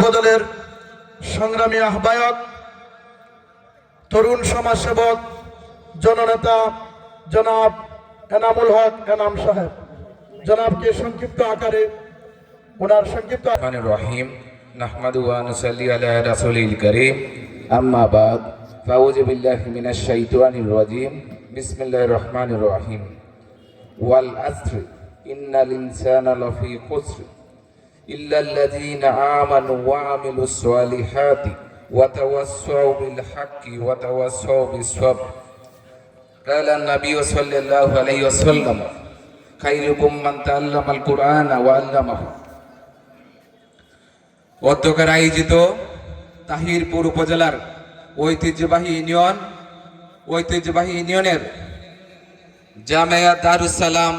যুবদলের সংগ্রামী আহ্বায়ক, তরুণ সমাজসেবক, জননেতা জনাব এনামুল হক এনাম সাহেব, জনাবকে সংক্ষিপ্ত আকারে ওনার সংক্ষিপ্ত রহিম নাহমাদু ওয়া নুসাল্লি আলা রাসূলিল কারীম আম্মা বাদ ফাউযু বিল্লাহি মিনাশ শাইতানির রাজীম বিসমিল্লাহির রহমানির রহিম ওয়াল আসরি ইন্নাল ইনসানা লাফি খুসর ইল্লাল্লাযীনা আমানু ওয়া আমিলুস সালিহাতি ওয়া তাওয়াসসাউ বিল হাক্কি ওয়া তাওয়াসসাউ বিস সাবর ক্বালা an-নাবী সাল্লাল্লাহু আলাইহি ওয়াসাল্লাম খায়রুকুম মান তাআল্লামাল কুরআনা ওয়া আল্লামাহু। অধ্যক্ষের আয়োজিত তাহিরপুর উপজেলার ঐতিহ্যবাহী ইউনিয়নের জামিয়া দারুস সালাম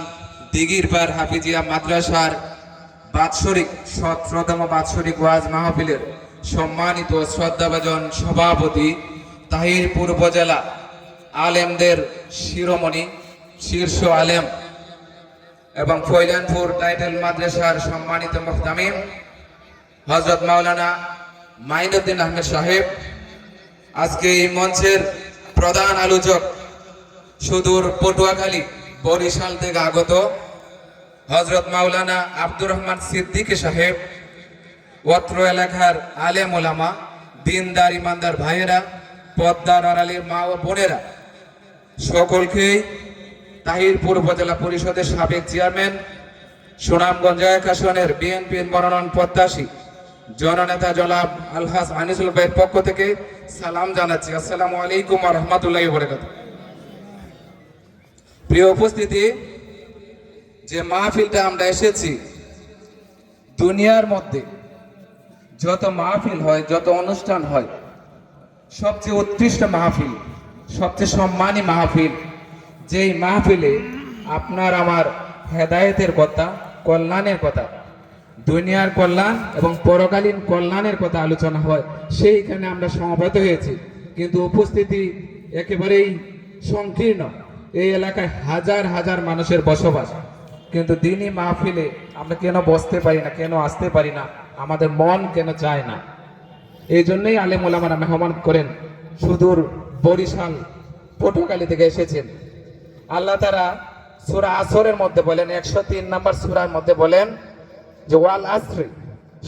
দিঘিরপাড় হাফিজিয়া মাদ্রাসার বাৎসরিক 17তম বাৎসরিক ওয়াজ মাহফিলের সম্মানিত শ্রদ্ধাভাজন সভাপতি, তাহিরপুর উপজেলা আলেমদের শিরোমণি শীর্ষ আলেম এবং ফৈলানপুর টাইটেল মাদ্রাসার সম্মানিত মুহতামিম হযরত মাওলানা মাইনুদ্দিন আহমেদ সাহেব, আজকে এই মঞ্চের প্রধান আলোচক সুদূর পটুয়াখালী বরিশাল থেকে আগত হযরত মাওলানা আব্দুর রহমান সিদ্দিকী সাহেব, অত্র এলাকার আলেম ওলামা, দিনদার ইমানদার ভাইয়েরা, পদ্মার আড়ালের মা ও বোনেরা, সকলকে তাহিরপুর উপজেলা পরিষদের সাবেক চেয়ারম্যান, সুনামগঞ্জ এক আসনের বিএনপির মনোনয়ন প্রত্যাশী জননেতা জনাব আলহাজ আনিসুল ভাইয়ের পক্ষ থেকে সালাম জানাচ্ছি। আসসালামু আলাইকুম ওয়া রাহমাতুল্লাহি ওয়া বারাকাতুহু। প্রিয় উপস্থিতি, যে মাহফিলটা আমরা এসেছি, দুনিয়ার মধ্যে যত মাহফিল হয়, যত অনুষ্ঠান হয়, সবচেয়ে উৎকৃষ্ট মাহফিল, সবচেয়ে সম্মানী মাহফিল, যেই মাহফিলে আপনার আমার হেদায়েতের কথা, কল্যাণের কথা, দুনিয়ার কল্যাণ এবং পরকালীন কল্যাণের কথা আলোচনা হয়, সেইখানে আমরা সমবেত হয়েছি। কিন্তু উপস্থিতি একেবারেই সংকীর্ণ। এই এলাকায় হাজার হাজার মানুষের বসবাস, কিন্তু দিনই মাহফিলে আমরা কেন বসতে পারি না, কেন আসতে পারি না, আমাদের মন কেন চায় না? এই জন্যই আলেম ওলামারা মেহমান করেন, সুদূর বরিশাল পটুয়াখালী থেকে এসেছেন। আল্লাহ তাআলা সূরা আসরের মধ্যে বলেন, 103 নম্বর সূরার মধ্যে বলেন যে ওয়াল আসরি,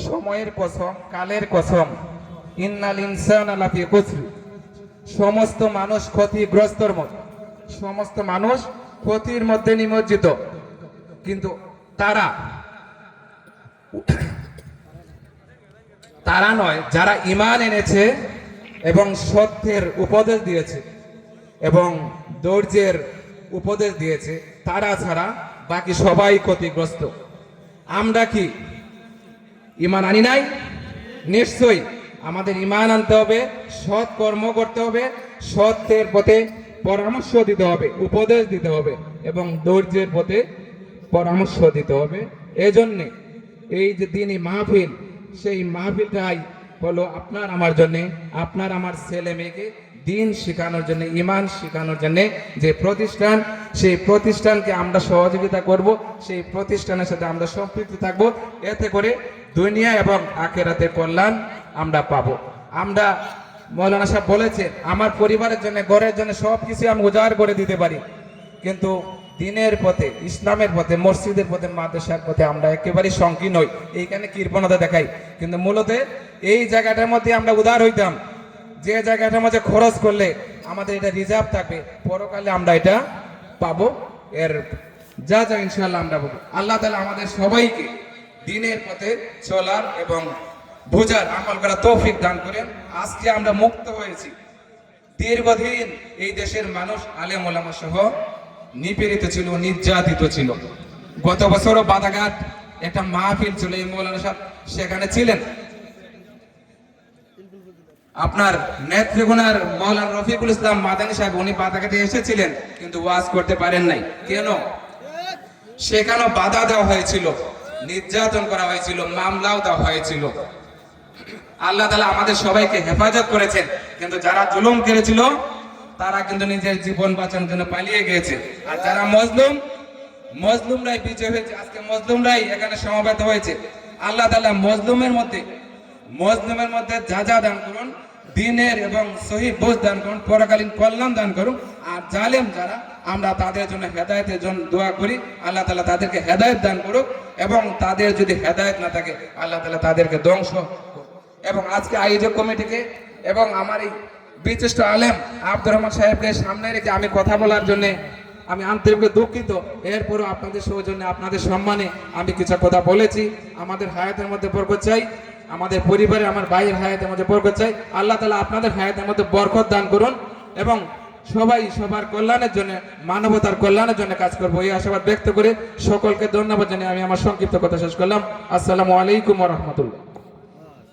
সময়ের কসম, কালের কসম, ইন্নাল ইনসানা লাফি খুসর, সমস্ত মানুষ ক্ষতিগ্রস্তর মধ্যে, সমস্ত মানুষ ক্ষতির মধ্যে নিমজ্জিত। কিন্তু তারা নয়, যারা ঈমান এনেছে এবং সত্যের উপদেশ দিয়েছে এবং ধৈর্যের উপদেশ দিয়েছে, তারা ছাড়া বাকি সবাই ক্ষতিগ্রস্ত। আমরা কি ঈমান আনি নাই? নিশ্চয়ই আমাদের ঈমান আনতে হবে, সৎ কর্ম করতে হবে, সত্যের পথে পরামর্শ দিতে হবে, উপদেশ দিতে হবে এবং ধৈর্যের পথে পরামর্শ দিতে হবে। এজন্যে এই যে দিনই মাহফিল, সেই মাহফিলটাই হলো আপনার আমার জন্যে, আপনার আমার ছেলে মেয়েকে দিন শেখানোর জন্য, ঈমান শেখানোর জন্য যে প্রতিষ্ঠান, সেই প্রতিষ্ঠানকে আমরা সহযোগিতা করব, সেই প্রতিষ্ঠানের সাথে আমরা সম্পৃক্ত থাকব। এতে করে দুনিয়া এবং আখিরাতের কল্যাণ আমরা পাবো। আমরা মৌলানা সাহেব বলেছেন, আমার পরিবারের জন্য, ঘরের জন্য সব কিছু আমি উজাড় করে দিতে পারি, কিন্তু দিনের পথে, ইসলামের পথে, মসজিদের পথে, মাদ্রাসার পথে আমরা একেবারেই সংকীর্ণ হই, এইখানে কৃপণতা দেখাই। কিন্তু মূলত এই জায়গাটার মধ্যে আমরা উদার হইতাম, যে জায়গাটার মধ্যে খরচ করলে আমাদের এটা রিজার্ভ থাকবে, পরকালে আমরা এটা পাবো। এর যা যা ইনশাআল্লাহ আমরা পাবো। আল্লাহ তাআলা আমাদের সবাইকে দিনের পথে চলার এবং বুঝার, আমল করার তৌফিক দান করেন। আজকে আমরা মুক্ত হয়েছি। দীর্ঘদিন এই দেশের মানুষ আলেম ওলামা সহ নিপীড়িত ছিল, নির্যাতিত ছিল। গত বছরও বাদাঘাট একটা মাহফিল ছিল, এই মৌলানা সাহেব সেখানে ছিলেন। আপনার নেত্রকোনার মাওলানা রফিকুল ইসলাম মাদানী সাহেব, উনি বাদাঘাটে এসেছিলেন কিন্তু ওয়াজ করতে পারেন নাই। কেন? সেখানেও বাধা দেওয়া হয়েছিল, নির্যাতন করা হয়েছিল, মামলাও দেওয়া হয়েছিল। আল্লাহ তাআলা আমাদের সবাইকে হেফাজত করেছেন, কিন্তু যারা জুলুম করেছিল তারা কিন্তু নিজের জীবন বাঁচানোর জন্য পালিয়ে গিয়েছে। আর যারা মজলুমরাই বিজয় হয়েছে। আজকে মজলুমরাই এখানে সমবেত হয়েছে। আল্লাহ তাআলা মজলুমের মধ্যে মজলুমের মধ্যে যা যা দান করুন, দিনের এবং সহি বুঝ দান করুন, পরকালীন কল্যাণ দান করুন। আর জালেম যারা, আমরা তাদের জন্য হেদায়েতের জন্য দোয়া করি, আল্লাহ তাআলা তাদেরকে হেদায়েত দান করুক, এবং তাদের যদি হেদায়েত না থাকে আল্লাহ তাআলা তাদেরকে ধ্বংস করুক। এবং আজকে আয়োজক কমিটিকে এবং আমার এই বিশিষ্ট আলেম আব্দুর রহমান সাহেবকে সামনে রেখে আমি কথা বলার জন্য আমি আন্তরিকভাবে দুঃখিত। এরপরও আপনাদের সৌজন্যে, আপনাদের সম্মানে আমি কিছু কথা বলেছি। আমাদের হায়াতের মধ্যে বরকত চাই, আমাদের পরিবারে আমার ভাইয়ের হায়াতের মধ্যে বরকত চাই। আল্লাহ তাআলা আপনাদের হায়াতের মধ্যে বরকত দান করুন এবং সবাই সবার কল্যাণের জন্য, মানবতার কল্যাণের জন্য কাজ করবো, এই আশাবাদ ব্যক্ত করে সকলকে ধন্যবাদ জানিয়ে আমি আমার সংক্ষিপ্ত কথা শেষ করলাম। আসসালামু আলাইকুম ওয়া রাহমাতুল্লাহ।